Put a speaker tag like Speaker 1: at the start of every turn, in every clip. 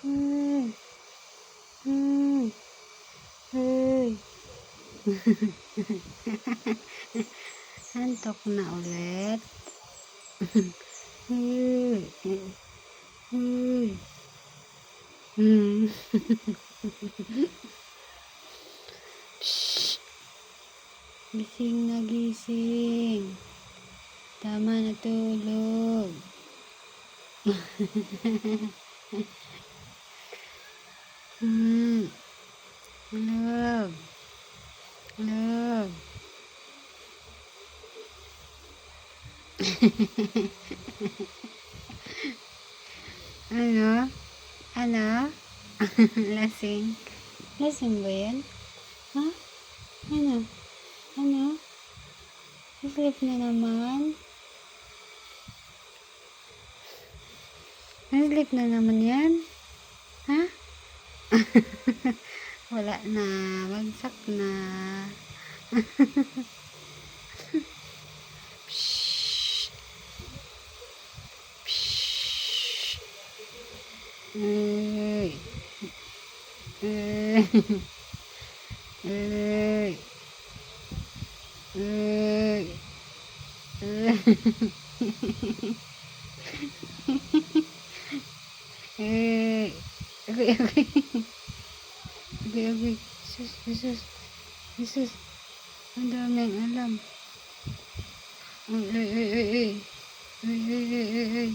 Speaker 1: Uy. Uy. Uy. Antok na ulit. Uy. Uy. Shh. Gising na gising. Tama na tulog. Love. Love. Ano? Ano? Lasing? Lasing ba yan? Ha? Ano? Ano? Sleep na naman? Sleep na naman yan? Ha? Wala na. Bagsak na. Shh. Shh. Uy. Uy. Uy. Uy. Uy. Uy. Uy. Uy. Uy. Sus. Sus. Sus. Ang daming alam. Uy. Uy. Uy. Uy. Uy. Uy.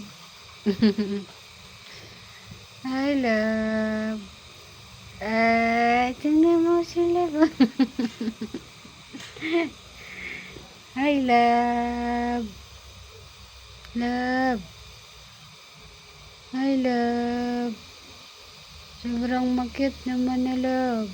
Speaker 1: Uy. Uy. Uy. Uy. I love. Tingnan mo sila. I love. Love. I love. Sobrang makit naman na love.